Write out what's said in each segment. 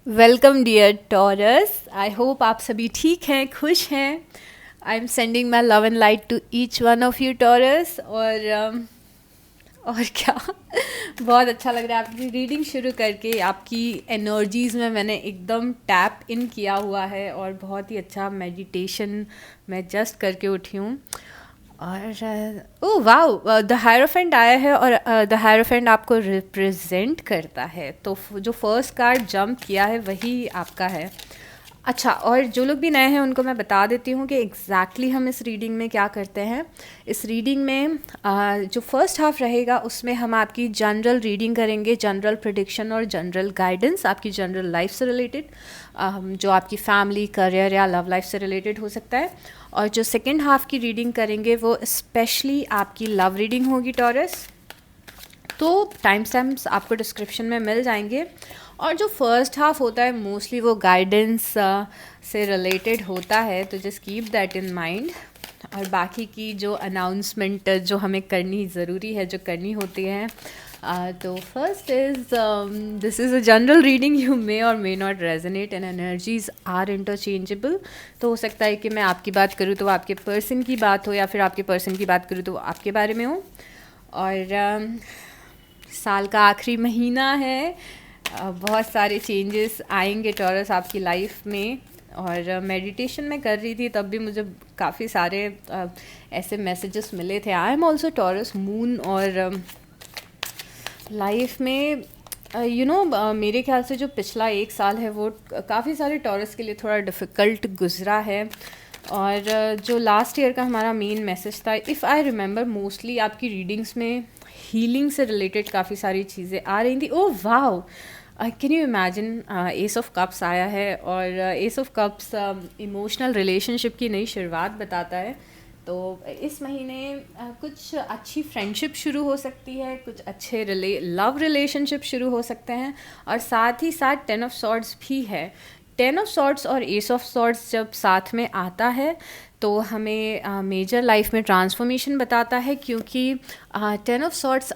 Welcome dear Taurus. I hope आप सभी ठीक हैं, खुश हैं। I am sending my love and light to each one of you Taurus. और क्या बहुत अच्छा लग रहा है आपकी रीडिंग शुरू करके। आपकी एनर्जीज़ में मैंने एकदम टैप इन किया हुआ है और बहुत ही अच्छा मेडिटेशन मैं जस्ट करके उठी हूँ। और ओ वाओ, द हायरोफेंट आया है और द हायरोफेंट आपको रिप्रेजेंट करता है। तो जो फर्स्ट कार्ड जंप किया है वही आपका है। अच्छा, और जो लोग भी नए हैं उनको मैं बता देती हूँ कि एग्जैक्टली हम इस रीडिंग में क्या करते हैं। इस रीडिंग में जो फर्स्ट हाफ रहेगा उसमें हम आपकी जनरल रीडिंग करेंगे, जनरल प्रिडिक्शन और जनरल गाइडेंस आपकी जनरल लाइफ से रिलेटेड, जो आपकी फैमिली, करियर या लव लाइफ से रिलेटेड हो सकता है। और जो सेकेंड हाफ की रीडिंग करेंगे वो स्पेशली आपकी लव रीडिंग होगी टॉरस। तो टाइम स्टैम्प्स आपको डिस्क्रिप्शन में मिल जाएंगे। और जो फर्स्ट हाफ होता है मोस्टली वो गाइडेंस से रिलेटेड होता है, तो just keep that in mind. और बाकी की जो अनाउंसमेंट जो हमें करनी ज़रूरी है, जो करनी होती है, तो first is this is a general reading. You may or may not resonate and energies are interchangeable. तो हो सकता है कि मैं आपकी बात करूँ तो आपके पर्सन की बात हो, या फिर आपके पर्सन की बात करूँ तो आपके बारे में हो। और साल का आखिरी महीना है, बहुत सारे चेंजेस आएंगे टॉरस आपकी लाइफ में। और मेडिटेशन में कर रही थी तब भी मुझे काफ़ी सारे ऐसे मैसेजेस मिले थे। I am also taurus moon. और लाइफ में मेरे ख्याल से जो पिछला एक साल है वो काफ़ी सारे टॉरस के लिए थोड़ा डिफ़िकल्ट गुजरा है। और जो लास्ट ईयर का हमारा मेन मैसेज था, इफ़ आई रिमेंबर, मोस्टली आपकी रीडिंग्स में हीलिंग से रिलेटेड काफ़ी सारी चीज़ें आ रही थी। Oh wow, can you imagine, S of cups आया है। और S of cups emotional relationship की नई शुरुआत बताता है। तो इस महीने कुछ अच्छी फ्रेंडशिप शुरू हो सकती है, कुछ अच्छे लव रिलेशनशिप शुरू हो सकते हैं। और साथ ही साथ 10 ऑफ सॉर्ड्स भी है। 10 ऑफ सॉर्ड्स और एस ऑफ सॉर्ड्स जब साथ में आता है तो हमें मेजर लाइफ में ट्रांसफॉर्मेशन बताता है, क्योंकि 10 ऑफ सॉर्ड्स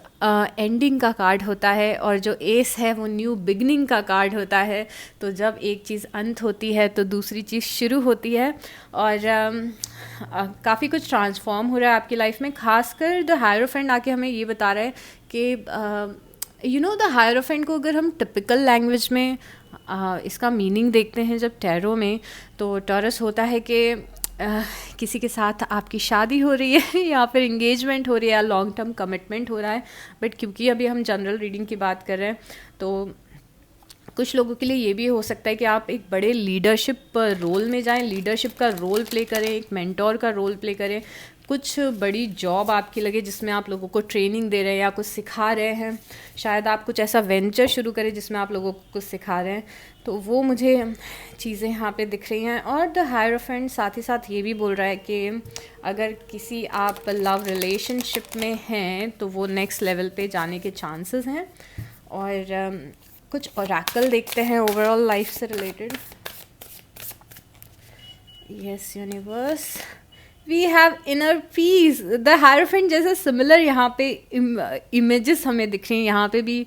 एंडिंग का कार्ड होता है और जो एस है वो न्यू बिगनिंग का कार्ड होता है। तो जब एक चीज़ अंत होती है तो दूसरी चीज़ शुरू होती है। और काफ़ी कुछ ट्रांसफॉर्म हो रहा है आपकी लाइफ में। खासकर द हायरोफेंट आके हमें ये बता रहा है कि द हायरोफेंट को अगर हम टिपिकल लैंग्वेज में इसका मीनिंग देखते हैं जब टैरो में, तो टॉरस होता है कि किसी के साथ आपकी शादी हो रही है या फिर इंगेजमेंट हो रही है या लॉन्ग टर्म कमिटमेंट हो रहा है। बट क्योंकि अभी हम जनरल रीडिंग की बात कर रहे हैं, तो कुछ लोगों के लिए ये भी हो सकता है कि आप एक बड़े लीडरशिप रोल में जाएं, लीडरशिप का रोल प्ले करें, एक मेंटोर का रोल प्ले करें। कुछ बड़ी जॉब आपकी लगे जिसमें आप लोगों को ट्रेनिंग दे रहे हैं या कुछ सिखा रहे हैं। शायद आप कुछ ऐसा वेंचर शुरू करें जिसमें आप लोगों को कुछ सिखा रहे हैं। तो वो मुझे चीज़ें यहाँ पे दिख रही हैं। और द हायरोफेंट साथ ही साथ ये भी बोल रहा है कि अगर किसी आप लव रिलेशनशिप में हैं तो वो नेक्स्ट लेवल पे जाने के चांसेस हैं। और कुछ ओरेकल देखते हैं ओवरऑल लाइफ से related. Yes universe, we have inner peace. The hierophant जैसे सिमिलर यहाँ पे इमेजेस हमें दिख रही हैं। यहाँ पे भी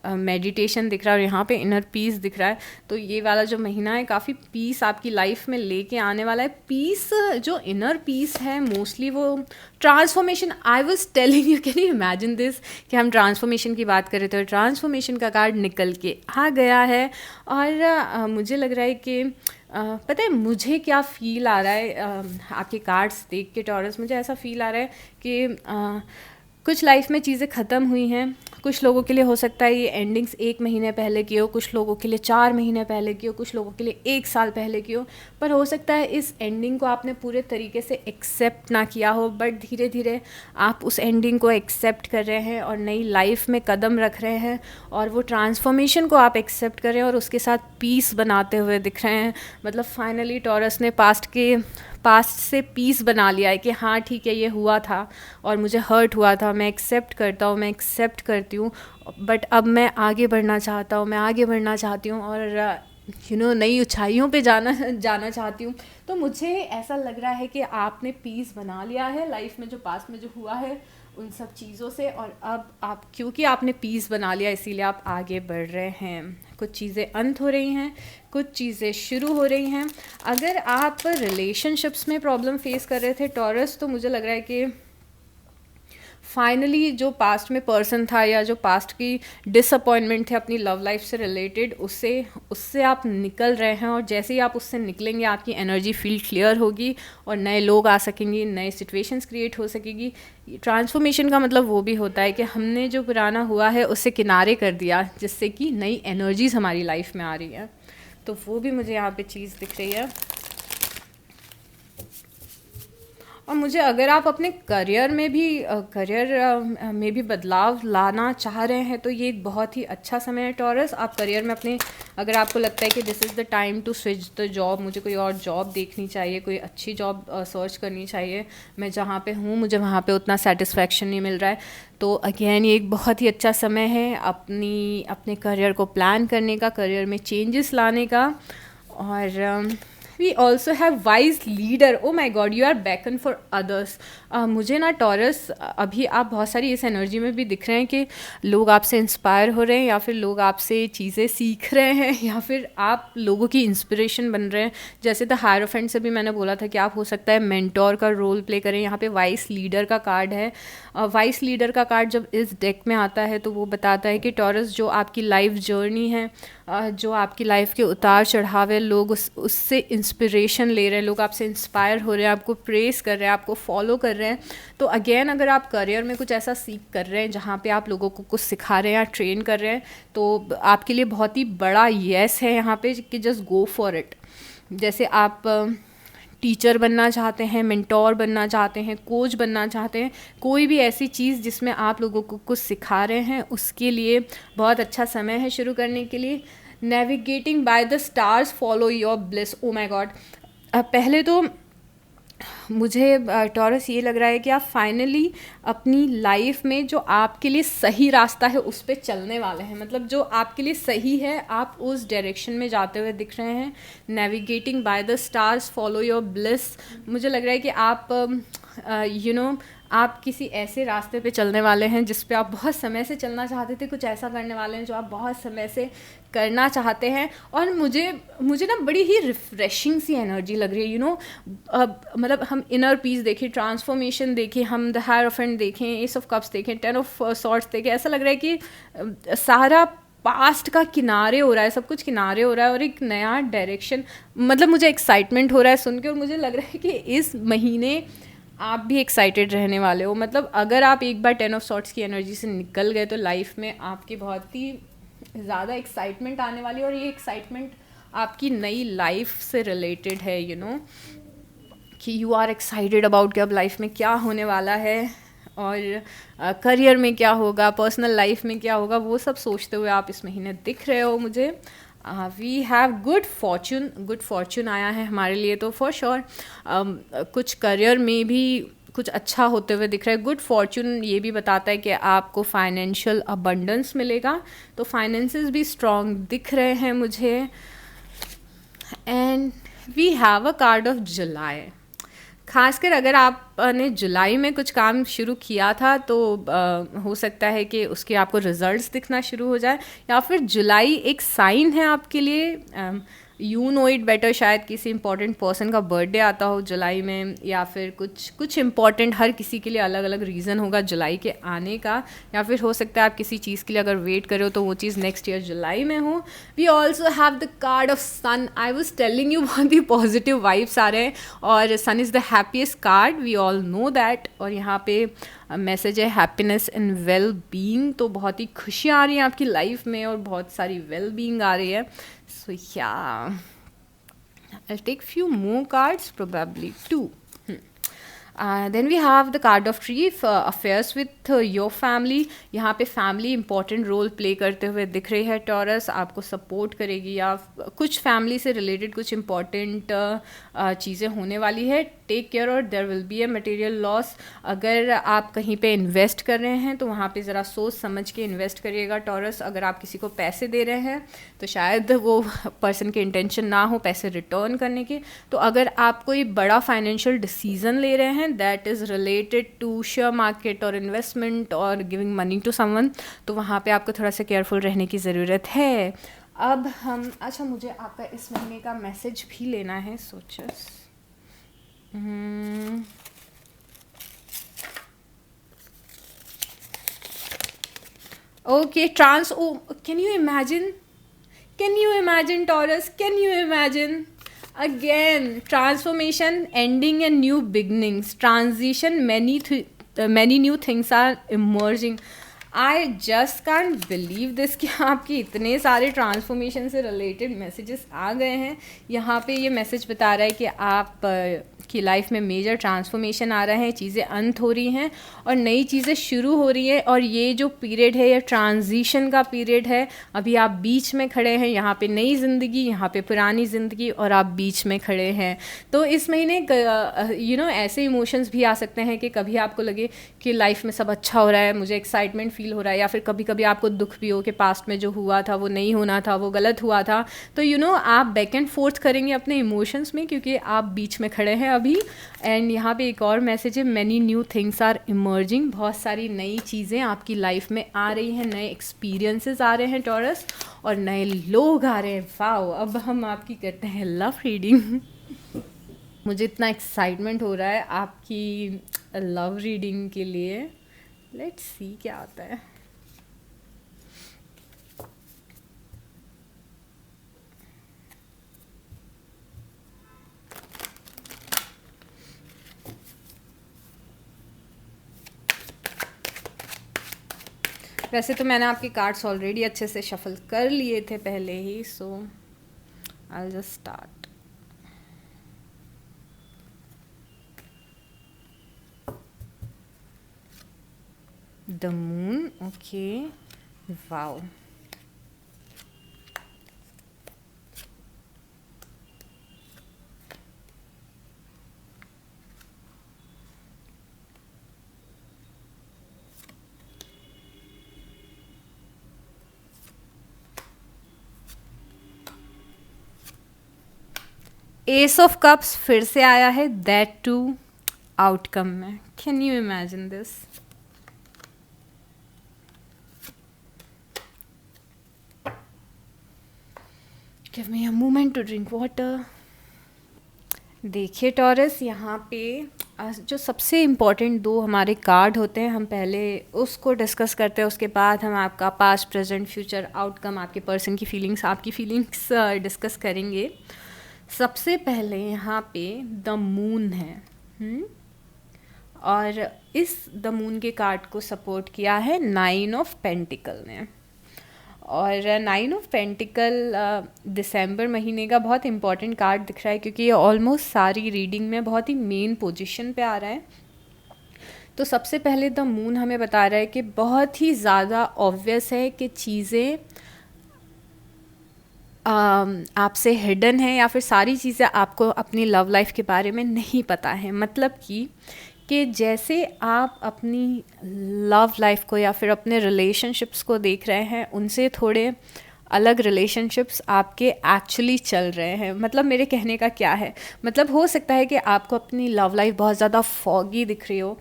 मेडिटेशन दिख रहा है और यहाँ पे इनर पीस दिख रहा है। तो ये वाला जो महीना है काफ़ी पीस आपकी लाइफ में लेके आने वाला है। पीस, जो इनर पीस है मोस्टली वो transformation. I was telling you, can you imagine this, कि हम ट्रांसफॉर्मेशन की बात कर रहे थे और ट्रांसफॉर्मेशन का कार्ड निकल के आ गया है। और मुझे लग रहा है कि पता है मुझे क्या फ़ील आ रहा है आपके कार्ड्स देख के टॉरस। मुझे ऐसा फ़ील आ रहा है कि कुछ लाइफ में चीज़ें ख़त्म हुई हैं। कुछ लोगों के लिए हो सकता है ये एंडिंग्स 1 महीने पहले की हो, कुछ लोगों के लिए 4 महीने पहले की हो, कुछ लोगों के लिए 1 साल पहले की हो। पर हो सकता है इस एंडिंग को आपने पूरे तरीके से एक्सेप्ट ना किया हो, बट धीरे धीरे आप उस एंडिंग को एक्सेप्ट कर रहे हैं और नई लाइफ में कदम रख रहे हैं। और वो ट्रांसफॉर्मेशन को आप एक्सेप्ट कर रहे हैं और उसके साथ पीस बनाते हुए दिख रहे हैं। मतलब फाइनली टॉरस ने पास्ट से पीस बना लिया है कि हाँ ठीक है, ये हुआ था और मुझे हर्ट हुआ था, मैं एक्सेप्ट करता हूँ, मैं एक्सेप्ट करती हूँ। बट अब मैं आगे बढ़ना चाहता हूँ, मैं आगे बढ़ना चाहती हूँ और नई ऊंचाइयों पे जाना चाहती हूँ। तो मुझे ऐसा लग रहा है कि आपने पीस बना लिया है लाइफ में, जो पास्ट में जो हुआ है उन सब चीज़ों से। और अब आप, क्योंकि आपने पीस बना लिया, इसीलिए आप आगे बढ़ रहे हैं। कुछ चीज़ें अंत हो रही हैं, कुछ चीज़ें शुरू हो रही हैं। अगर आप रिलेशनशिप्स में प्रॉब्लम फेस कर रहे थे टॉरस, तो मुझे लग रहा है कि फाइनली जो पास्ट में पर्सन था या जो पास्ट की डिसअपॉइंटमेंट थे अपनी लव लाइफ से रिलेटेड, उससे आप निकल रहे हैं। और जैसे ही आप उससे निकलेंगे आपकी एनर्जी फील्ड क्लियर होगी और नए लोग आ सकेंगे, नए सिचुएशंस क्रिएट हो सकेगी। ट्रांसफॉर्मेशन का मतलब वो भी होता है कि हमने जो पुराना हुआ है उससे किनारे कर दिया, जिससे कि नई एनर्जीज हमारी लाइफ में आ रही है। तो वो भी मुझे यहाँ पे चीज़ दिख रही है। और मुझे, अगर आप अपने करियर में भी बदलाव लाना चाह रहे हैं, तो ये एक बहुत ही अच्छा समय है टॉरस। आप करियर में अपने, अगर आपको लगता है कि this is the time to switch the job, मुझे कोई और जॉब देखनी चाहिए, कोई अच्छी जॉब सर्च करनी चाहिए, मैं जहाँ पे हूँ मुझे वहाँ पे उतना सेटिस्फैक्शन नहीं मिल रहा है, तो अगेन ये एक बहुत ही अच्छा समय है अपने करियर को प्लान करने का, करियर में चेंजेस लाने का। और we also have wise leader. Oh my God, you are beacon for others. मुझे ना टॉरस, अभी आप बहुत सारी इस एनर्जी में भी दिख रहे हैं कि लोग आपसे इंस्पायर हो रहे हैं, या फिर लोग आपसे चीज़ें सीख रहे हैं, या फिर आप लोगों की इंस्पिरेशन बन रहे हैं। जैसे द हायरोफेंट से भी मैंने बोला था कि आप हो सकता है मेंटोर का रोल प्ले करें। यहाँ पे वाइस लीडर का कार्ड है। वाइस लीडर का कार्ड जब इस डेक में आता है तो वो बताता है कि टॉरस, जो आपकी लाइफ जर्नी है, जो आपकी लाइफ के उतार चढ़ाव है, लोग उससे इंस्पिरेशन ले रहे हैं, लोग आपसे इंस्पायर हो रहे हैं, आपको प्रेस कर रहे हैं, आपको फॉलो कर रहे हैं। तो अगेन, अगर आप करियर में कुछ ऐसा सीख कर रहे हैं जहाँ पे आप लोगों को कुछ सिखा रहे हैं या ट्रेन कर रहे हैं, तो आपके लिए बहुत ही बड़ा येस है यहाँ पे कि जस्ट गो फॉर इट। जैसे आप टीचर बनना चाहते हैं, मेंटोर बनना चाहते हैं, कोच बनना चाहते हैं, कोई भी ऐसी चीज़ जिसमें आप लोगों को कुछ सिखा रहे हैं, उसके लिए बहुत अच्छा समय है शुरू करने के लिए। Navigating by the stars, follow your bliss. Oh my God, पहले तो मुझे टॉरस ये लग रहा है कि आप फाइनली अपनी लाइफ में जो आपके लिए सही रास्ता है उस पर चलने वाले हैं। मतलब जो आपके लिए सही है, आप उस डायरेक्शन में जाते हुए दिख रहे हैं। Navigating by the stars, follow your bliss. मुझे लग रहा है कि आप आप किसी ऐसे रास्ते पे चलने वाले हैं जिस पे आप बहुत समय से चलना चाहते थे। कुछ ऐसा करने वाले हैं जो आप बहुत समय से करना चाहते हैं। और मुझे ना बड़ी ही रिफ्रेशिंग सी एनर्जी लग रही है। मतलब हम इनर पीस देखें, ट्रांसफॉर्मेशन देखें, हम द हायरोफेंट देखें, एस ऑफ कप्स देखें, 10 ऑफ सॉर्ड्स देखें, ऐसा लग रहा है कि सारा पास्ट का किनारे हो रहा है, सब कुछ किनारे हो रहा है और एक नया डायरेक्शन। मतलब मुझे एक्साइटमेंट हो रहा है सुन के, और मुझे लग रहा है कि इस महीने आप भी एक्साइटेड रहने वाले हो। मतलब अगर आप एक बार 10 ऑफ सॉर्ट्स की एनर्जी से निकल गए तो लाइफ में आपकी बहुत ही ज़्यादा एक्साइटमेंट आने वाली है। और ये एक्साइटमेंट आपकी नई लाइफ से रिलेटेड है, कि यू आर एक्साइटेड अबाउट कि अब लाइफ में क्या होने वाला है, और करियर में क्या होगा, पर्सनल लाइफ में क्या होगा, वो सब सोचते हुए आप इस महीने दिख रहे हो मुझे। वी हैव गुड फॉर्चून आया है हमारे लिए, तो फॉर श्योर कुछ करियर में भी कुछ अच्छा होते हुए दिख रहा है। गुड फॉर्चून ये भी बताता है कि आपको फाइनेंशियल अबंडेंस मिलेगा, तो फाइनेंसेस भी स्ट्रॉन्ग दिख रहे हैं मुझे। And we have a card of July. खासकर अगर आपने जुलाई में कुछ काम शुरू किया था तो हो सकता है कि उसके आपको रिजल्ट्स दिखना शुरू हो जाए, या फिर जुलाई एक साइन है आपके लिए। यू नो इट बेटर, शायद किसी इंपॉर्टेंट पर्सन का बर्थडे आता हो जुलाई में, या फिर कुछ इंपॉर्टेंट, हर किसी के लिए अलग अलग रीज़न होगा जुलाई के आने का। या फिर हो सकता है आप किसी चीज़ के लिए अगर वेट करो तो वो चीज़ नेक्स्ट ईयर जुलाई में हो। We also have the card of sun. I was telling you, बहुत ही पॉजिटिव वाइब्स आ रहे हैं, और sun is the happiest card, we all know that. और यहाँ पे मैसेज है हैप्पीनेस एंड वेल बीइंग, तो बहुत ही खुशियाँ आ रही हैं आपकी लाइफ में और बहुत सारी वेल बीइंग आ रही है। So yeah, I'll take few more cards, probably two. Then we have the card of tree, affairs with your family. यहाँ पे फैमिली इंपॉर्टेंट रोल प्ले करते हुए दिख रही है टॉरस, आपको सपोर्ट करेगी, या कुछ फैमिली से रिलेटेड कुछ इंपॉर्टेंट चीज़ें होने वाली है। टेक केयर, और there will be a material loss. अगर आप कहीं पे इन्वेस्ट कर रहे हैं तो वहाँ पे ज़रा सोच समझ के इन्वेस्ट करिएगा टॉरस। अगर आप किसी को पैसे दे रहे हैं तो शायद वो पर्सन के इंटेंशन ना हो पैसे रिटर्न करने के। तो अगर आप कोई बड़ा फाइनेंशियल डिसीजन ले रहे हैं that is related to share market और इन्वेस्टमेंट और गिविंग मनी टू समवन, तो वहाँ पे आपको थोड़ा सा केयरफुल रहने की ज़रूरत है। अब हम, अच्छा मुझे आपका इस महीने का मैसेज भी लेना है, सोचस। ओके, ट्रांस, oh can you imagine, can you imagine, Taurus, can you imagine? Again, transformation, ending and new beginnings, transition, many new things are emerging. I just can't believe this कि आपके इतने सारे ट्रांसफॉर्मेशन से रिलेटेड मैसेजेस आ गए हैं। यहाँ पे ये मैसेज बता रहा है कि आप की लाइफ में मेजर ट्रांसफॉर्मेशन आ रहा है, चीज़ें अंत हो रही हैं और नई चीज़ें शुरू हो रही हैं। और ये जो पीरियड है, ये ट्रांजिशन का पीरियड है। अभी आप बीच में खड़े हैं, यहाँ पे नई ज़िंदगी, यहाँ पे पुरानी ज़िंदगी, और आप बीच में खड़े हैं। तो इस महीने ऐसे इमोशंस भी आ सकते हैं कि कभी आपको लगे कि लाइफ में सब अच्छा हो रहा है, मुझे एक्साइटमेंट फील हो रहा है, या फिर कभी कभी आपको दुख भी हो कि पास्ट में जो हुआ था वो नहीं होना था, वो गलत हुआ था। तो आप बैक एंड फोर्थ करेंगे अपने इमोशंस में, क्योंकि आप बीच में खड़े हैं अभी। एंड यहाँ पे एक और मैसेज है, many new things are emerging, बहुत सारी नई चीज़ें आपकी लाइफ में आ रही हैं, नए एक्सपीरियंसेस आ रहे हैं टॉरस, और नए लोग आ रहे हैं। वाओ, अब हम आपकी करते हैं लव रीडिंग। मुझे इतना एक्साइटमेंट हो रहा है आपकी लव रीडिंग के लिए। लेट्स सी क्या आता है। वैसे तो मैंने आपके कार्ड्स ऑलरेडी अच्छे से शफल कर लिए थे पहले ही, so I will just start. The moon, okay, wow. Ace of cups फिर से आया है, दैट टू आउटकम में। Can you imagine this? Give me a moment to drink water. देखिए टॉरस, यहाँ पे जो सबसे इम्पॉर्टेंट दो हमारे कार्ड होते हैं, हम पहले उसको डिस्कस करते हैं, उसके बाद हम आपका पास्ट, प्रेजेंट, फ्यूचर, आउटकम, आपके पर्सन की फीलिंग्स, आपकी फीलिंग्स डिस्कस करेंगे। सबसे पहले यहाँ पे द मून है, और इस द मून के कार्ड को सपोर्ट किया है 9 ऑफ पेंटिकल ने। और 9 ऑफ पेंटिकल दिसंबर महीने का बहुत इंपॉर्टेंट कार्ड दिख रहा है, क्योंकि ये ऑलमोस्ट सारी रीडिंग में बहुत ही मेन पोजीशन पे आ रहा है। तो सबसे पहले द मून हमें बता रहा है कि बहुत ही ज़्यादा ऑब्वियस है कि चीज़ें आपसे हिडन है, या फिर सारी चीज़ें आपको अपनी लव लाइफ के बारे में नहीं पता है। मतलब कि जैसे आप अपनी लव लाइफ को या फिर अपने रिलेशनशिप्स को देख रहे हैं, उनसे थोड़े अलग रिलेशनशिप्स आपके एक्चुअली चल रहे हैं। मतलब मेरे कहने का क्या है, मतलब हो सकता है कि आपको अपनी लव लाइफ बहुत ज़्यादा फॉगी दिख रही हो,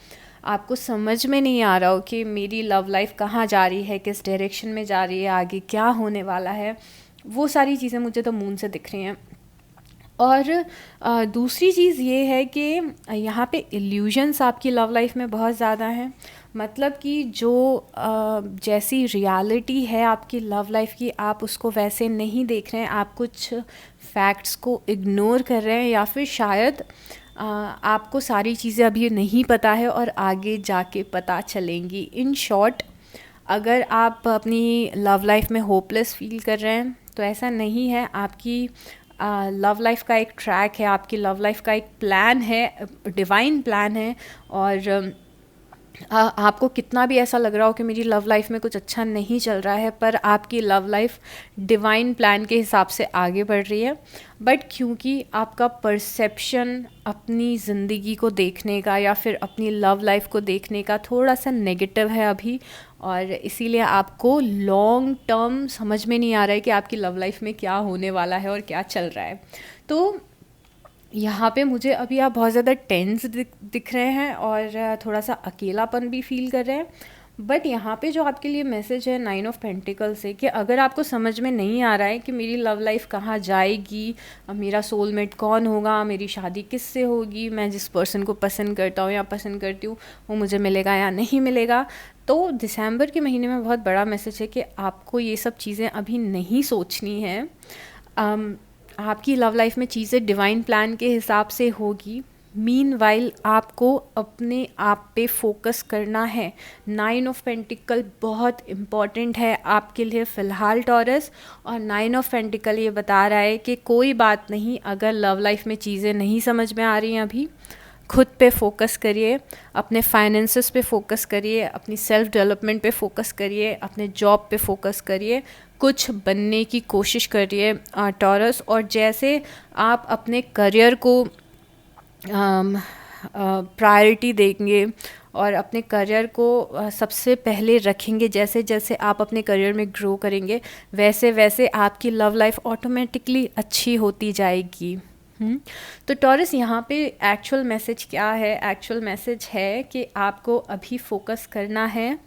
आपको समझ में नहीं आ रहा हो कि मेरी लव लाइफ कहाँ जा रही है, किस डायरेक्शन में जा रही है, आगे क्या होने वाला है। वो सारी चीज़ें मुझे तो मून से दिख रही हैं। और दूसरी चीज़ ये है कि यहाँ पे इल्यूजन्स आपकी लव लाइफ में बहुत ज़्यादा हैं। मतलब कि जो जैसी रियलिटी है आपकी लव लाइफ की, आप उसको वैसे नहीं देख रहे हैं, आप कुछ फैक्ट्स को इग्नोर कर रहे हैं, या फिर शायद आपको सारी चीज़ें अभी नहीं पता है और आगे जाके पता चलेंगी। इन शॉर्ट, अगर आप अपनी लव लाइफ में होपलेस फील कर रहे हैं तो ऐसा नहीं है। आपकी लव लाइफ का एक ट्रैक है, आपकी लव लाइफ का एक प्लान है, डिवाइन प्लान है। और आपको कितना भी ऐसा लग रहा हो कि मेरी लव लाइफ में कुछ अच्छा नहीं चल रहा है, पर आपकी लव लाइफ डिवाइन प्लान के हिसाब से आगे बढ़ रही है। बट क्योंकि आपका परसेप्शन अपनी ज़िंदगी को देखने का या फिर अपनी लव लाइफ को देखने का थोड़ा सा नेगेटिव है अभी, और इसीलिए आपको लॉन्ग टर्म समझ में नहीं आ रहा है कि आपकी लव लाइफ में क्या होने वाला है और क्या चल रहा है। तो यहाँ पे मुझे अभी आप बहुत ज़्यादा टेंस दिख रहे हैं और थोड़ा सा अकेलापन भी फील कर रहे हैं। बट यहाँ पे जो आपके लिए मैसेज है 9 ऑफ पेंटिकल से, कि अगर आपको समझ में नहीं आ रहा है कि मेरी लव लाइफ कहाँ जाएगी, मेरा सोलमेट कौन होगा, मेरी शादी किससे होगी, मैं जिस पर्सन को पसंद करता हूँ या पसंद करती हूँ वो मुझे मिलेगा या नहीं मिलेगा, तो दिसंबर के महीने में बहुत बड़ा मैसेज है कि आपको ये सब चीज़ें अभी नहीं सोचनी है। आपकी लव लाइफ में चीज़ें डिवाइन प्लान के हिसाब से होगी। मीनवाइल आपको अपने आप पे फोकस करना है। 9 ऑफ पेंटिकल बहुत इम्पॉर्टेंट है आपके लिए फ़िलहाल टॉरस, और 9 ऑफ पेंटिकल ये बता रहा है कि कोई बात नहीं, अगर लव लाइफ में चीज़ें नहीं समझ में आ रही हैं अभी, खुद पे फोकस करिए, अपने फाइनेंसेस पे फोकस करिए, अपनी सेल्फ डेवलपमेंट पे फोकस करिए, अपने जॉब पे फोकस करिए, कुछ बनने की कोशिश करिए टॉरस। और जैसे आप अपने करियर को प्रायोरिटी देंगे और अपने करियर को सबसे पहले रखेंगे, जैसे जैसे आप अपने करियर में ग्रो करेंगे वैसे वैसे आपकी लव लाइफ ऑटोमेटिकली अच्छी होती जाएगी। तो टॉरस यहाँ पे एक्चुअल मैसेज क्या है? एक्चुअल मैसेज है कि आपको अभी फोकस करना है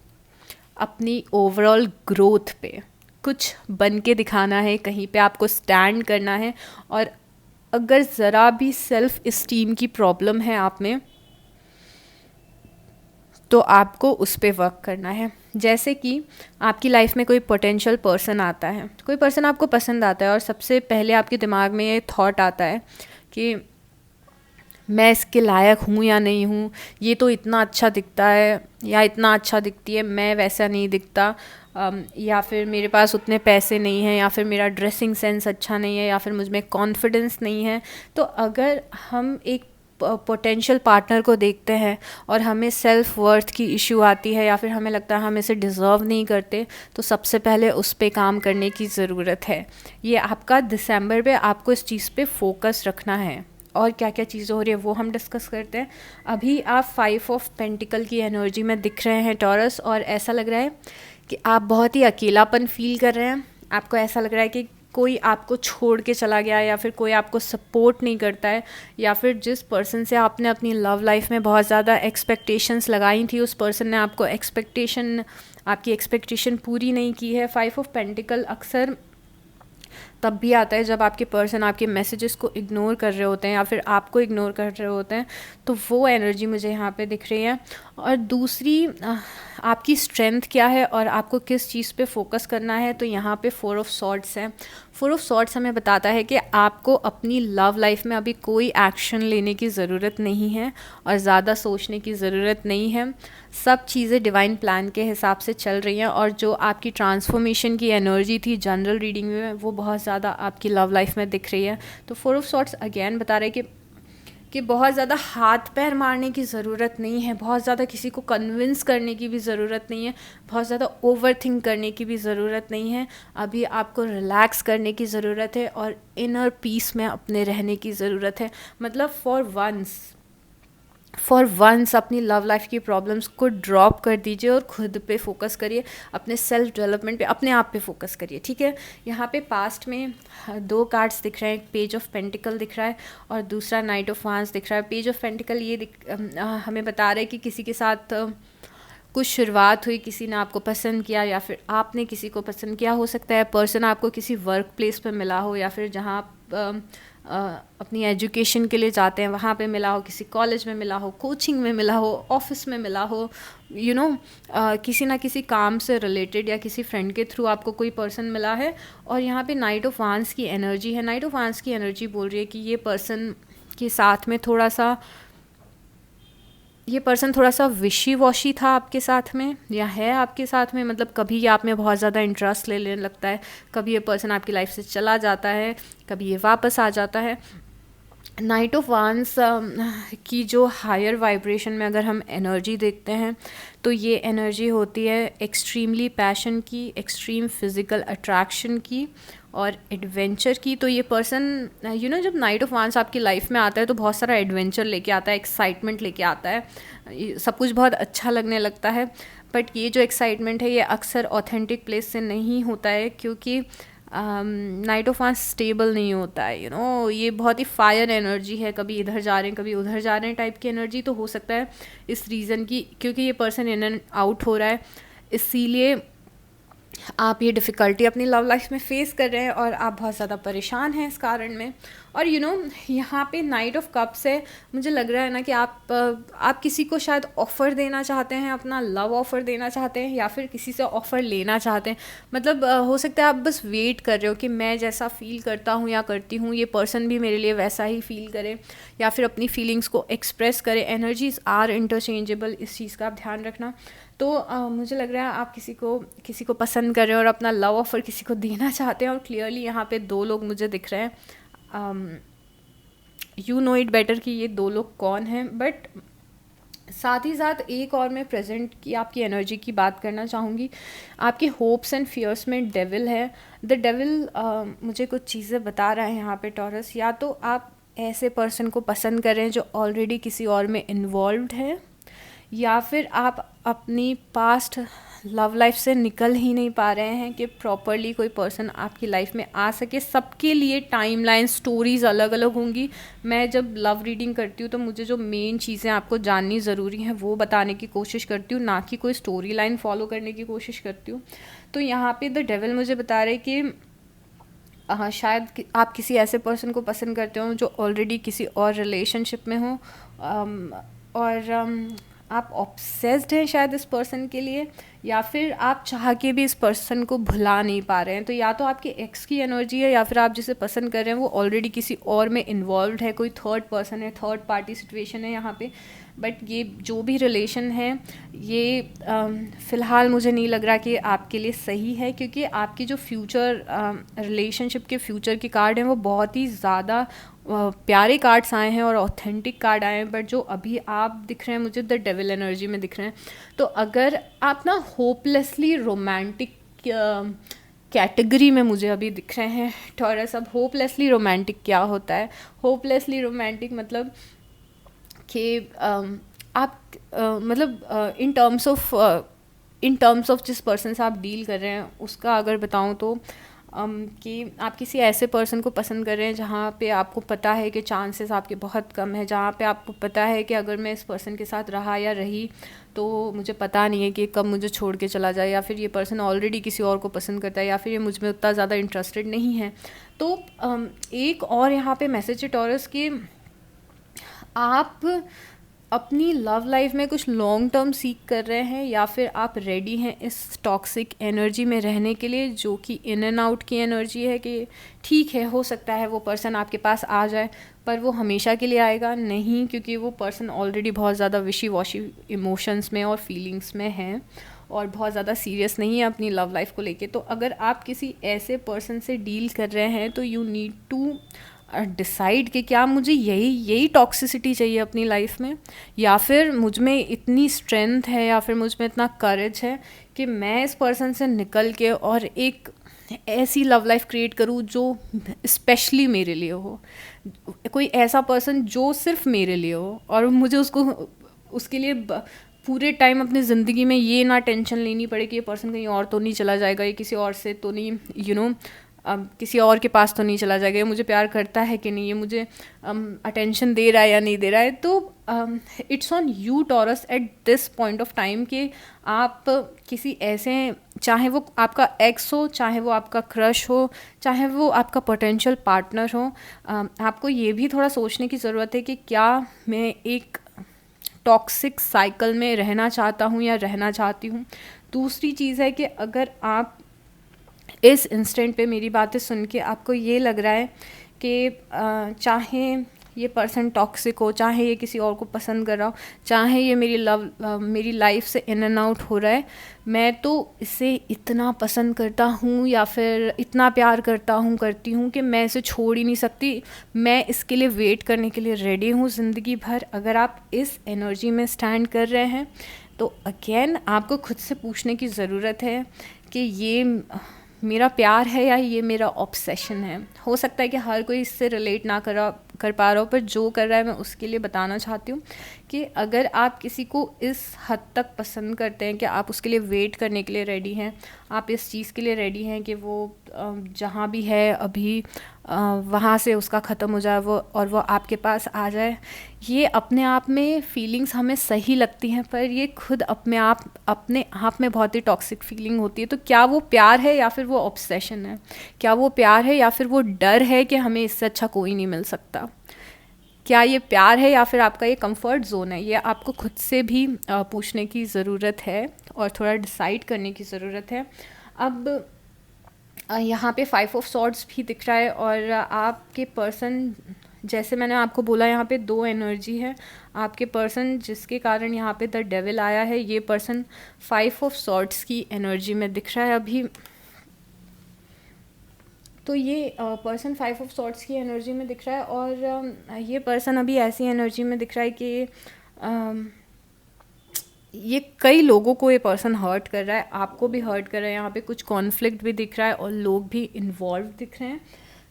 अपनी ओवरऑल ग्रोथ पे, कुछ बन के दिखाना है, कहीं पे आपको स्टैंड करना है। और अगर ज़रा भी सेल्फ इस्टीम की प्रॉब्लम है आप में, तो आपको उस पे वर्क करना है। जैसे कि आपकी लाइफ में कोई पोटेंशियल पर्सन आता है, कोई पर्सन आपको पसंद आता है, और सबसे पहले आपके दिमाग में ये थॉट आता है कि मैं इसके लायक हूँ या नहीं हूँ, ये तो इतना अच्छा दिखता है या इतना अच्छा दिखती है, मैं वैसा नहीं दिखता, या फिर मेरे पास उतने पैसे नहीं हैं, या फिर मेरा ड्रेसिंग सेंस अच्छा नहीं है, या फिर मुझ में कॉन्फिडेंस नहीं है। तो अगर हम एक पोटेंशियल पार्टनर को देखते हैं और हमें सेल्फ वर्थ की इशू आती है, या फिर हमें लगता है हम इसे डिज़र्व नहीं करते, तो सबसे पहले उस पे काम करने की ज़रूरत है। ये आपका दिसंबर में आपको इस चीज़ पे फोकस रखना है। और क्या क्या चीज़ें हो रही है वो हम डिस्कस करते हैं। अभी आप 5 ऑफ पेंटिकल की एनर्जी में दिख रहे हैं टॉरस, और ऐसा लग रहा है कि आप बहुत ही अकेलापन फील कर रहे हैं। आपको ऐसा लग रहा है कि कोई आपको छोड़ के चला गया, या फिर कोई आपको सपोर्ट नहीं करता है, या फिर जिस पर्सन से आपने अपनी लव लाइफ में बहुत ज़्यादा एक्सपेक्टेशंस लगाई थी, उस पर्सन ने आपकी एक्सपेक्टेशन पूरी नहीं की है। 5 ऑफ पेंटिकल अक्सर तब भी आता है जब आपके पर्सन आपके मैसेजेस को इग्नोर कर रहे होते हैं, या फिर आपको इग्नोर कर रहे होते हैं, तो वो एनर्जी मुझे यहाँ पे दिख रही है। और दूसरी, आपकी स्ट्रेंथ क्या है और आपको किस चीज़ पे फोकस करना है, तो यहाँ पे 4 ऑफ सॉर्ड्स है। 4 ऑफ सॉर्ड्स हमें बताता है कि आपको अपनी लव लाइफ में अभी कोई एक्शन लेने की ज़रूरत नहीं है और ज़्यादा सोचने की ज़रूरत नहीं है। सब चीज़ें डिवाइन प्लान के हिसाब से चल रही हैं, और जो आपकी ट्रांसफॉर्मेशन की एनर्जी थी जनरल रीडिंग में, वो बहुत ज़्यादा आपकी लव लाइफ में दिख रही है। तो 4 ऑफ सॉर्ड्स अगेन बता रहे हैं कि बहुत ज़्यादा हाथ पैर मारने की ज़रूरत नहीं है, बहुत ज़्यादा किसी को कन्विंस करने की भी ज़रूरत नहीं है, बहुत ज़्यादा ओवर थिंक करने की भी ज़रूरत नहीं है। अभी आपको रिलैक्स करने की ज़रूरत है और इनर पीस में अपने रहने की ज़रूरत है। मतलब फॉर वंस अपनी लव लाइफ की प्रॉब्लम्स को ड्रॉप कर दीजिए और खुद पे फोकस करिए, अपने सेल्फ डेवलपमेंट पे, अपने आप पे फोकस करिए, ठीक है। यहाँ पे पास्ट में 2 कार्ड्स दिख रहे हैं, एक पेज ऑफ पेंटिकल दिख रहा है और दूसरा नाइट ऑफ वांस दिख रहा है। पेज ऑफ पेंटिकल ये हमें बता रहा है कि किसी के साथ कुछ शुरुआत हुई, किसी ने आपको पसंद किया या फिर आपने किसी को पसंद किया। हो सकता है पर्सन आपको किसी वर्क प्लेस पर मिला हो, या फिर जहाँ आप अपनी एजुकेशन के लिए जाते हैं वहाँ पे मिला हो, किसी कॉलेज में मिला हो, कोचिंग में मिला हो, ऑफिस में मिला हो, किसी ना किसी काम से रिलेटेड या किसी फ्रेंड के थ्रू आपको कोई पर्सन मिला है। और यहाँ पे नाइट ऑफ वांस की एनर्जी है। नाइट ऑफ वांस की एनर्जी बोल रही है कि ये पर्सन के साथ में ये पर्सन थोड़ा सा विशी वॉशी था आपके साथ में, या है आपके साथ में। मतलब कभी आप में बहुत ज़्यादा इंटरेस्ट ले लेने लगता है, कभी ये पर्सन आपकी लाइफ से चला जाता है, कभी ये वापस आ जाता है। नाइट ऑफ वांस की जो हायर वाइब्रेशन में अगर हम एनर्जी देखते हैं, तो ये एनर्जी होती है एक्सट्रीमली पैशन की, एक्सट्रीम फिज़िकल अट्रैक्शन की और एडवेंचर की। तो ये पर्सन जब नाइट ऑफ वांस आपकी लाइफ में आता है तो बहुत सारा एडवेंचर लेके आता है, एक्साइटमेंट लेके आता है, सब कुछ बहुत अच्छा लगने लगता है। बट ये जो एक्साइटमेंट है ये अक्सर ऑथेंटिक प्लेस से नहीं होता है, क्योंकि नाइट ऑफ वांस स्टेबल नहीं होता है, ये बहुत ही फायर एनर्जी है, कभी इधर जा रहे हैं कभी उधर जा रहे हैं टाइप की एनर्जी। तो हो सकता है इस रीज़न की, क्योंकि ये पर्सन इन एंड आउट हो रहा है, इसीलिए आप ये डिफ़िकल्टी अपनी लव लाइफ में फ़ेस कर रहे हैं और आप बहुत ज़्यादा परेशान हैं इस कारण में। और यहाँ पे नाइट ऑफ कप्स है, मुझे लग रहा है ना कि आप किसी को शायद ऑफ़र देना चाहते हैं, अपना लव ऑफ़र देना चाहते हैं, या फिर किसी से ऑफ़र लेना चाहते हैं। मतलब हो सकता है आप बस वेट कर रहे हो कि मैं जैसा फ़ील करता हूँ या करती हूँ ये पर्सन भी मेरे लिए वैसा ही फ़ील करे, या फिर अपनी फीलिंग्स को एक्सप्रेस करे। एनर्जीज़ आर इंटरचेंजेबल, इस चीज़ का आप ध्यान रखना। तो मुझे लग रहा है आप किसी को पसंद कर रहे हैं और अपना लव ऑफ़र किसी को देना चाहते हैं, और क्लियरली यहाँ पे 2 लोग मुझे दिख रहे हैं। यू नो इट बेटर कि ये 2 लोग कौन हैं। बट साथ ही साथ एक और मैं प्रेजेंट की आपकी एनर्जी की बात करना चाहूँगी। आपके होप्स एंड फियर्स में डेविल है। द डेविल मुझे कुछ चीज़ें बता रहा है यहाँ पे टॉरस। या तो आप ऐसे पर्सन को पसंद कर रहे हैं जो ऑलरेडी किसी और में इन्वॉल्व्ड है, या फिर आप अपनी पास्ट लव लाइफ से निकल ही नहीं पा रहे हैं कि प्रॉपरली कोई पर्सन आपकी लाइफ में आ सके। सबके लिए टाइमलाइन स्टोरीज़ अलग अलग होंगी। मैं जब लव रीडिंग करती हूँ तो मुझे जो मेन चीज़ें आपको जाननी ज़रूरी हैं वो बताने की कोशिश करती हूँ, ना कि कोई स्टोरी लाइन फॉलो करने की कोशिश करती हूँ। तो यहाँ पे द डेविल मुझे बता रहे कि शायद आप किसी ऐसे पर्सन को पसंद करते हो जो ऑलरेडी किसी और रिलेशनशिप में हो, और आप ऑब्सेस्ड हैं शायद इस पर्सन के लिए, या फिर आप चाह के भी इस पर्सन को भुला नहीं पा रहे हैं। तो या तो आपके एक्स की एनर्जी है, या फिर आप जिसे पसंद कर रहे हैं वो ऑलरेडी किसी और में इन्वॉल्व्ड है, कोई थर्ड पर्सन है, थर्ड पार्टी सिचुएशन है यहाँ पे। बट ये जो भी रिलेशन है ये फ़िलहाल मुझे नहीं लग रहा कि आपके लिए सही है, क्योंकि आपकी जो फ्यूचर रिलेशनशिप के फ्यूचर के कार्ड हैं वो बहुत ही ज़्यादा प्यारे कार्ड्स आए हैं और ऑथेंटिक कार्ड आए हैं। बट जो अभी आप दिख रहे हैं मुझे द डेविल एनर्जी में दिख रहे हैं। तो अगर आप ना होपलेसली रोमांटिक कैटेगरी में मुझे अभी दिख रहे हैं टॉरस। अब होपलेसली रोमांटिक क्या होता है? होपलेसली रोमांटिक मतलब कि आप मतलब इन टर्म्स ऑफ जिस पर्सन से आप डील कर रहे हैं उसका अगर बताऊं तो कि आप किसी ऐसे पर्सन को पसंद कर रहे हैं जहाँ पे आपको पता है कि चांसेस आपके बहुत कम है, जहाँ पे आपको पता है कि अगर मैं इस पर्सन के साथ रहा या रही तो मुझे पता नहीं है कि कब मुझे छोड़ के चला जाए, या फिर ये पर्सन ऑलरेडी किसी और को पसंद करता है, या फिर ये मुझ में उतना ज़्यादा इंटरेस्टेड नहीं है। तो एक और यहाँ पे मैसेज है टॉरस कि आप अपनी लव लाइफ में कुछ लॉन्ग टर्म सीख कर रहे हैं, या फिर आप रेडी हैं इस टॉक्सिक एनर्जी में रहने के लिए, जो कि इन एंड आउट की एनर्जी है। कि ठीक है, हो सकता है वो पर्सन आपके पास आ जाए, पर वो हमेशा के लिए आएगा नहीं, क्योंकि वो पर्सन ऑलरेडी बहुत ज़्यादा विशी वॉशी इमोशंस में और फीलिंग्स में है और बहुत ज़्यादा सीरियस नहीं है अपनी लव लाइफ को लेके। तो अगर आप किसी ऐसे पर्सन से डील कर रहे हैं तो यू नीड टू डिसाइड कि क्या मुझे यही टॉक्सिसिटी चाहिए अपनी लाइफ में, या फिर मुझ में इतनी स्ट्रेंथ है या फिर मुझ में इतना करेज है कि मैं इस पर्सन से निकल के और एक ऐसी लव लाइफ क्रिएट करूँ जो स्पेशली मेरे लिए हो, कोई ऐसा पर्सन जो सिर्फ मेरे लिए हो, और मुझे उसके लिए पूरे टाइम अपनी ज़िंदगी में ये ना टेंशन लेनी पड़े कि ये पर्सन कहीं और तो नहीं चला जाएगा, ये किसी और से तो नहीं किसी और के पास तो नहीं चला जाएगा, ये मुझे प्यार करता है कि नहीं, ये मुझे अटेंशन दे रहा है या नहीं दे रहा है। तो it's on you taurus at this point of time कि आप किसी ऐसे, चाहे वो आपका एक्स हो, चाहे वो आपका क्रश हो, चाहे वो आपका पोटेंशियल पार्टनर हो, आपको ये भी थोड़ा सोचने की ज़रूरत है कि क्या मैं एक टॉक्सिक साइकिल में रहना चाहता हूँ या रहना चाहती हूँ। दूसरी चीज़ है कि अगर आप इस इंस्टेंट पे मेरी बातें सुन के आपको ये लग रहा है कि चाहे ये पर्सन टॉक्सिक हो, चाहे ये किसी और को पसंद कर रहा हो, चाहे ये मेरी लाइफ से इन एंड आउट हो रहा है, मैं तो इसे इतना पसंद करता हूँ या फिर इतना प्यार करती हूँ कि मैं इसे छोड़ ही नहीं सकती, मैं इसके लिए वेट करने के लिए रेडी हूँ ज़िंदगी भर। अगर आप इस एनर्जी में स्टैंड कर रहे हैं तो अगेन आपको खुद से पूछने की ज़रूरत है कि ये मेरा प्यार है या ये मेरा ऑब्सेशन है। हो सकता है कि हर कोई इससे रिलेट ना कर पा रहा हो, पर जो कर रहा है मैं उसके लिए बताना चाहती हूँ कि अगर आप किसी को इस हद तक पसंद करते हैं कि आप उसके लिए वेट करने के लिए रेडी हैं, आप इस चीज़ के लिए रेडी हैं कि वो जहाँ भी है अभी वहाँ से उसका ख़त्म हो जाए वो, और वो आपके पास आ जाए। ये अपने आप में फीलिंग्स हमें सही लगती हैं, पर ये खुद अपने आप में बहुत ही टॉक्सिक फीलिंग होती है। तो क्या वो प्यार है या फिर वो ऑब्सेशन है? क्या वो प्यार है या फिर वो डर है कि हमें इससे अच्छा कोई नहीं मिल सकता? क्या ये प्यार है या फिर आपका ये कंफर्ट जोन है? ये आपको खुद से भी पूछने की ज़रूरत है और थोड़ा डिसाइड करने की ज़रूरत है। अब यहाँ पे 5 ऑफ सॉर्ड्स भी दिख रहा है, और आपके पर्सन, जैसे मैंने आपको बोला, यहाँ पे 2 एनर्जी है। आपके पर्सन जिसके कारण यहाँ पे द डेविल आया है, ये पर्सन 5 ऑफ सॉर्ड्स की एनर्जी में दिख रहा है अभी। तो ये पर्सन 5 ऑफ सॉर्ड्स की एनर्जी में दिख रहा है, और ये पर्सन अभी ऐसी एनर्जी में दिख रहा है कि ये कई लोगों को ये पर्सन हर्ट कर रहा है, आपको भी हर्ट कर रहा है। यहाँ पे कुछ कॉन्फ्लिक्ट भी दिख रहा है और लोग भी इन्वॉल्व दिख रहे हैं।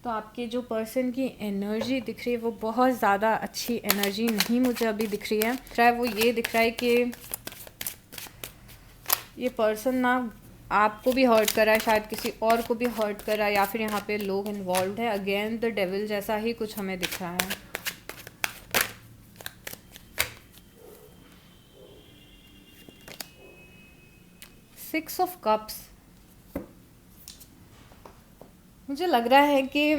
तो आपके जो पर्सन की एनर्जी दिख रही है वो बहुत ज़्यादा अच्छी एनर्जी नहीं मुझे अभी दिख रही है। चाहे वो ये दिख रहा है कि ये पर्सन ना आपको भी हर्ट कर रहा है, शायद किसी और को भी हर्ट कर रहा है, या फिर यहाँ पे लोग इन्वॉल्व है। अगेन द डेविल जैसा ही कुछ हमें दिख रहा है। सिक्स ऑफ कप्स, मुझे लग रहा है कि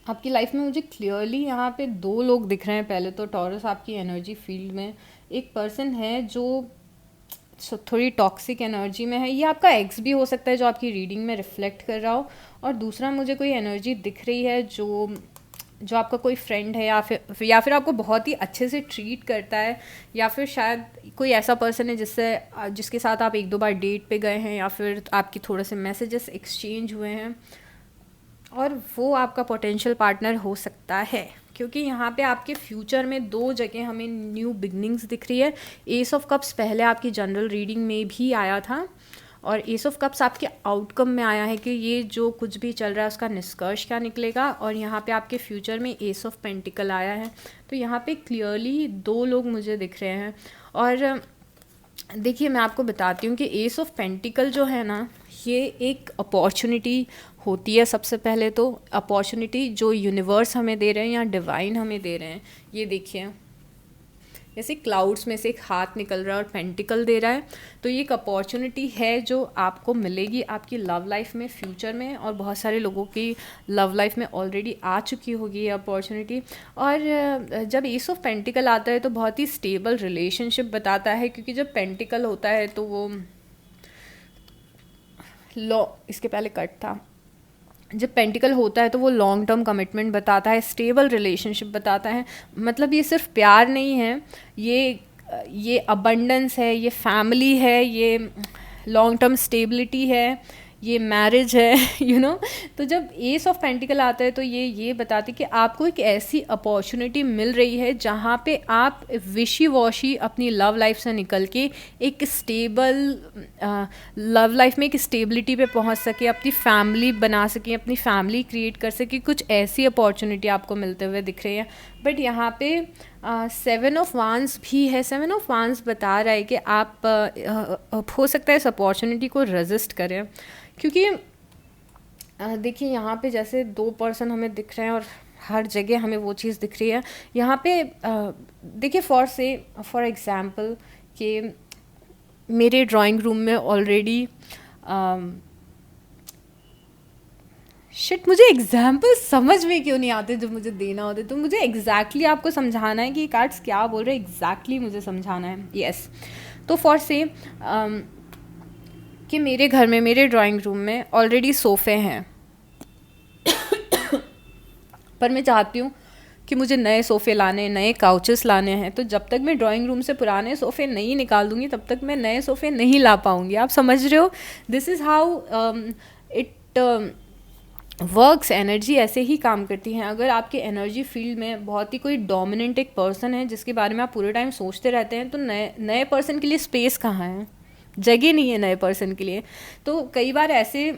आपकी लाइफ में मुझे क्लियरली यहाँ पे 2 लोग दिख रहे हैं। पहले तो टॉरस आपकी एनर्जी फील्ड में एक पर्सन है जो थोड़ी टॉक्सिक एनर्जी में है। ये आपका एक्स भी हो सकता है जो आपकी रीडिंग में रिफ्लेक्ट कर रहा हो। और दूसरा मुझे कोई एनर्जी दिख रही है जो आपका कोई फ्रेंड है, या फिर आपको बहुत ही अच्छे से ट्रीट करता है, या फिर शायद कोई ऐसा पर्सन है जिसके साथ आप 1-2 बार डेट पे गए हैं, या फिर आपकी थोड़े से मैसेजेस एक्सचेंज हुए हैं, और वो आपका पोटेंशियल पार्टनर हो सकता है। क्योंकि यहाँ पे आपके फ्यूचर में 2 जगह हमें न्यू बिगनिंग्स दिख रही है। एस ऑफ कप्स पहले आपकी जनरल रीडिंग में भी आया था, और एस ऑफ कप्स आपके आउटकम में आया है कि ये जो कुछ भी चल रहा है उसका निष्कर्ष क्या निकलेगा। और यहाँ पे आपके फ्यूचर में एस ऑफ पेंटिकल आया है। तो यहाँ पे क्लियरली 2 लोग मुझे दिख रहे हैं। और देखिए, मैं आपको बताती हूँ कि एस ऑफ पेंटिकल जो है ना, ये एक अपॉर्चुनिटी होती है। सबसे पहले तो अपॉर्चुनिटी जो यूनिवर्स हमें दे रहे हैं या डिवाइन हमें दे रहे हैं। ये देखिए, जैसे क्लाउड्स में से एक हाथ निकल रहा है और पेंटिकल दे रहा है। तो ये एक अपॉर्चुनिटी है जो आपको मिलेगी आपकी लव लाइफ में फ्यूचर में, और बहुत सारे लोगों की लव लाइफ में ऑलरेडी आ चुकी होगी ये अपॉर्चुनिटी। और जब एस ऑफ पेंटिकल आता है तो बहुत ही स्टेबल रिलेशनशिप बताता है, क्योंकि जब पेंटिकल होता है तो वो इसके पहले कट था। जब पेंटिकल होता है तो वो लॉन्ग टर्म कमिटमेंट बताता है, स्टेबल रिलेशनशिप बताता है। मतलब ये सिर्फ प्यार नहीं है, ये अबंडेंस है, ये फैमिली है, ये लॉन्ग टर्म स्टेबिलिटी है, ये मैरिज है, तो जब एस ऑफ पेंटिकल आता है तो ये बताती कि आपको एक ऐसी अपॉर्चुनिटी मिल रही है जहाँ पे आप विशी वॉशी अपनी लव लाइफ से निकल के एक स्टेबल लव लाइफ में एक स्टेबिलिटी पे पहुँच सके, अपनी फैमिली बना सके, अपनी फैमिली क्रिएट कर सके। कुछ ऐसी अपॉर्चुनिटी आपको मिलते हुए दिख रही है। बट यहाँ पे 7 ऑफ वांस भी है। 7 ऑफ वांस बता रहा है कि आप हो सकता है इस अपॉर्चुनिटी को रेजिस्ट करें, क्योंकि देखिए यहाँ पे जैसे 2 पर्सन हमें दिख रहे हैं और हर जगह हमें वो चीज़ दिख रही है। यहाँ पे देखिए, फॉर एग्ज़ाम्पल कि मेरे ड्राइंग रूम में ऑलरेडी मुझे एग्जाम्पल समझ में क्यों नहीं आते जो मुझे देना होते। तो मुझे एग्जैक्टली आपको समझाना है कि ये कार्ड्स क्या बोल रहे हैं, एग्जैक्टली मुझे समझाना है। यस, तो फॉर से कि मेरे घर में, मेरे ड्राइंग रूम में ऑलरेडी सोफ़े हैं पर मैं चाहती हूँ कि मुझे नए सोफ़े लाने, नए काउचेस लाने हैं। तो जब तक मैं ड्राइंग रूम से पुराने सोफ़े नहीं निकाल दूँगी तब तक मैं नए सोफ़े नहीं ला पाऊँगी। आप समझ रहे हो? This is how it works. Energy ऐसे ही काम करती हैं। अगर आपके एनर्जी फील्ड में बहुत ही कोई डोमिनेंट एक पर्सन है जिसके बारे में आप पूरे टाइम सोचते रहते हैं, तो नए पर्सन के लिए स्पेस कहाँ है, जगह नहीं है नए पर्सन के लिए। तो कई बार ऐसे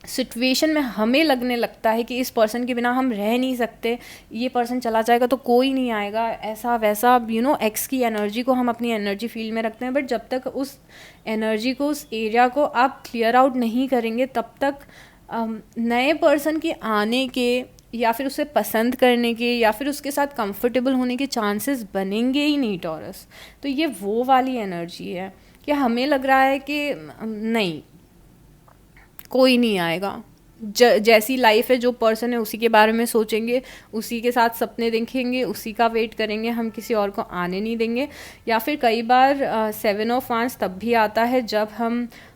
सिचुएशन में हमें लगने लगता है कि इस पर्सन के बिना हम रह नहीं सकते, ये पर्सन चला जाएगा तो कोई नहीं आएगा, ऐसा वैसा, एक्स की एनर्जी को हम अपनी एनर्जी फील्ड में रखते हैं। बट जब तक उस एनर्जी को, उस एरिया को आप क्लियर आउट नहीं करेंगे, तब तक नए पर्सन के आने के या फिर उसे पसंद करने के या फिर उसके साथ कंफर्टेबल होने के चांसेस बनेंगे ही नहीं टॉरस। तो ये वो वाली एनर्जी है कि हमें लग रहा है कि नहीं, कोई नहीं आएगा, जैसी लाइफ है, जो पर्सन है उसी के बारे में सोचेंगे, उसी के साथ सपने देखेंगे, उसी का वेट करेंगे, हम किसी और को आने नहीं देंगे। या फिर कई बार 7 ऑफ वांस तब भी आता है जब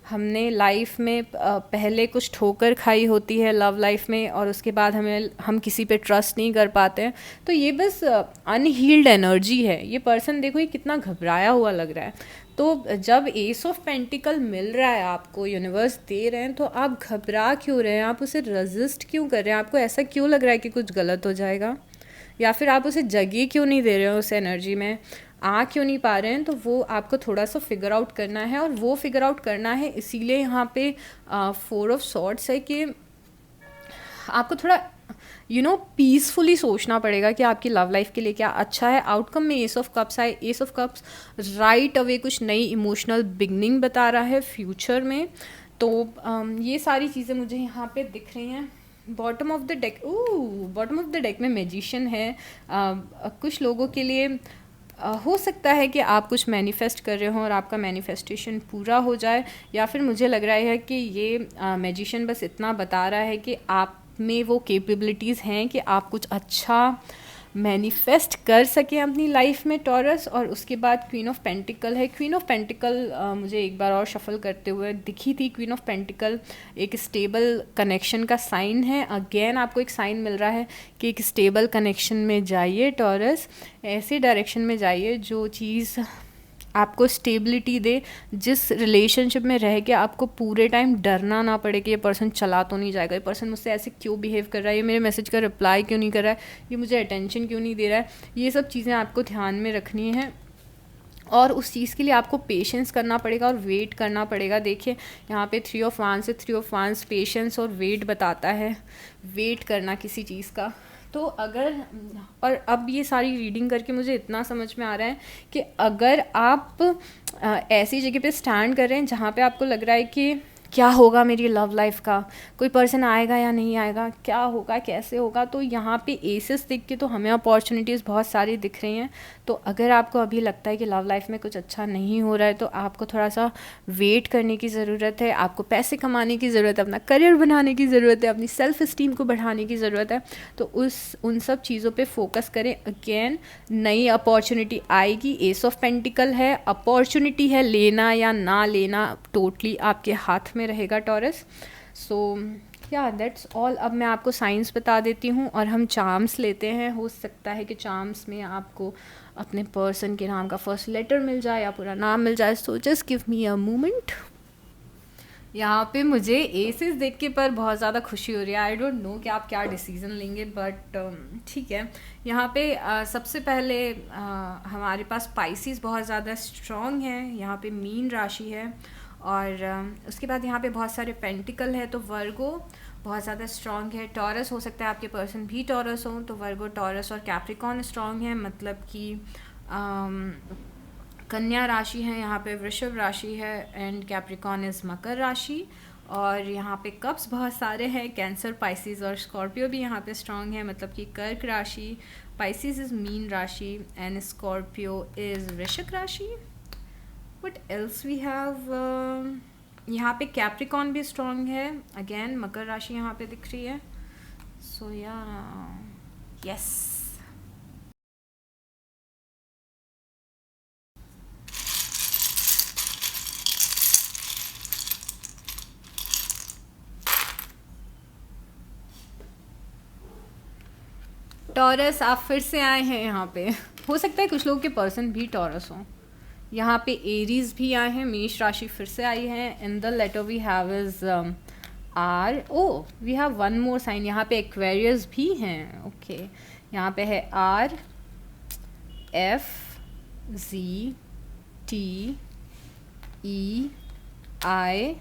हमने लाइफ में पहले कुछ ठोकर खाई होती है लव लाइफ में, और उसके बाद हम किसी पे ट्रस्ट नहीं कर पाते हैं। तो ये बस अनहील्ड एनर्जी है। ये पर्सन देखो, ये कितना घबराया हुआ लग रहा है। तो जब एस ऑफ पेंटिकल मिल रहा है आपको, यूनिवर्स दे रहे हैं, तो आप घबरा क्यों रहे हैं? आप उसे रेजिस्ट क्यों कर रहे हैं? आपको ऐसा क्यों लग रहा है कि कुछ गलत हो जाएगा? या फिर आप उसे जगह क्यों नहीं दे रहे हो? उस एनर्जी में आ क्यों नहीं पा रहे हैं? तो वो आपको थोड़ा सा फिगर आउट करना है, और वो फिगर आउट करना है इसीलिए यहाँ पे 4 ऑफ सॉर्ड्स है कि आपको थोड़ा पीसफुली सोचना पड़ेगा कि आपकी लव लाइफ के लिए क्या अच्छा है। आउटकम में एस ऑफ कप्स आए। S of cups right away कुछ नई इमोशनल बिगनिंग बता रहा है फ्यूचर में। तो ये सारी चीज़ें मुझे यहाँ पे दिख रही हैं। बॉटम ऑफ द डेक में मैजिशियन है। कुछ लोगों के लिए हो सकता है कि आप कुछ मैनिफेस्ट कर रहे हो और आपका मैनिफेस्टेशन पूरा हो जाए, या फिर मुझे लग रहा है कि ये मैजिशियन बस इतना बता रहा है कि आप में वो कैपेबिलिटीज़ हैं कि आप कुछ अच्छा मैनिफेस्ट कर सकें अपनी लाइफ में टॉरस। और उसके बाद क्वीन ऑफ पेंटिकल है। क्वीन ऑफ पेंटिकल मुझे एक बार और शफल करते हुए दिखी थी। क्वीन ऑफ पेंटिकल एक स्टेबल कनेक्शन का साइन है। अगेन आपको एक साइन मिल रहा है कि एक स्टेबल कनेक्शन में जाइए टॉरस, ऐसे डायरेक्शन में जाइए जो चीज़ आपको स्टेबिलिटी दे, जिस रिलेशनशिप में रह के आपको पूरे टाइम डरना ना पड़े कि ये पर्सन चला तो नहीं जाएगा, ये पर्सन मुझसे ऐसे क्यों बिहेव कर रहा है, ये मेरे मैसेज का रिप्लाई क्यों नहीं कर रहा है, ये मुझे अटेंशन क्यों नहीं दे रहा है। ये सब चीज़ें आपको ध्यान में रखनी है, और उस चीज़ के लिए आपको पेशेंस करना पड़ेगा और वेट करना पड़ेगा। देखिए यहाँ पे 3 ऑफ वांस से 3 ऑफ वांस पेशेंस और वेट बताता है, वेट करना किसी चीज़ का। तो अगर, और अब ये सारी रीडिंग करके मुझे इतना समझ में आ रहा है कि अगर आप ऐसी जगह पे स्टैंड कर रहे हैं जहाँ पे आपको लग रहा है कि क्या होगा मेरी लव लाइफ का, कोई पर्सन आएगा या नहीं आएगा, क्या होगा, कैसे होगा, तो यहाँ पे एसेस दिख के तो हमें अपॉर्चुनिटीज़ बहुत सारी दिख रही हैं। तो अगर आपको अभी लगता है कि लव लाइफ में कुछ अच्छा नहीं हो रहा है, तो आपको थोड़ा सा वेट करने की ज़रूरत है। आपको पैसे कमाने की ज़रूरत है, अपना करियर बनाने की ज़रूरत है, अपनी सेल्फ इस्टीम को बढ़ाने की ज़रूरत है। तो उन सब चीज़ों पे फोकस करें। अगेन नई अपॉर्चुनिटी आएगी। एस ऑफ पेंटिकल है, अपॉर्चुनिटी है, लेना या ना लेना टोटली आपके हाथ में रहेगा टॉरस। सो या दैट्स ऑल। अब मैं आपको साइंस बता देती हूँ और हम चार्म्स लेते हैं। हो सकता है कि चार्म्स में आपको अपने पर्सन के नाम का फर्स्ट लेटर मिल जाए या पूरा नाम मिल जाए। So just give me a moment. यहाँ पे मुझे एसेस देख के पर बहुत ज़्यादा खुशी हो रही है। आई डोंट नो कि आप क्या डिसीज़न लेंगे, बट ठीक है। यहाँ पे सबसे पहले हमारे पास स्पाइसेस बहुत ज़्यादा स्ट्रॉन्ग है। यहाँ पे मीन राशि है, और उसके बाद यहाँ पे बहुत सारे पेंटिकल है, तो वर्गो बहुत ज़्यादा स्ट्रॉन्ग है। टॉरस हो सकता है आपके पर्सन भी टॉरस हो, तो वर्गो, टॉरस और कैप्रिकॉन स्ट्रॉन्ग है, मतलब कि कन्या राशि है, यहाँ पे वृषभ राशि है, एंड कैप्रिकॉन इज़ मकर राशि। और यहाँ पे कप्स बहुत सारे हैं, कैंसर, पाइसिस और स्कॉर्पियो भी यहाँ पे स्ट्रॉन्ग है, मतलब कि कर्क राशि, पाइसिस इज़ मीन राशि, एंड स्कॉर्पियो इज़ वृश्चिक राशि। What else we have? यहाँ पे कैप्रिकॉन भी स्ट्रॉन्ग है। अगेन मकर राशि यहाँ पे दिख रही है। सो या यस। टॉरस आप फिर से आए हैं यहाँ पे। हो सकता है कुछ लोगों के पर्सन भी टॉरस हों। यहाँ पे एरीज भी आए हैं, मेष राशि फिर से आई है। In the letter we have is R, O we have one more sign. यहाँ पे एक्वेरियस भी हैं। ओके, यहाँ पे है R, F, G, T, E, I,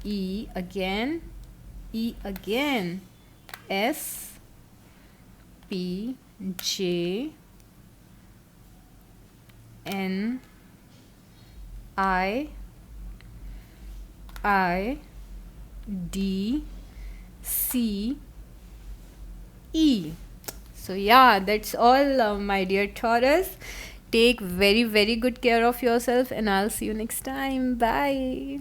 E again, E again, S, P, J, N, I, D, C, E. So yeah, that's all, my dear Taurus. Take very, very good care of yourself, and I'll see you next time. Bye.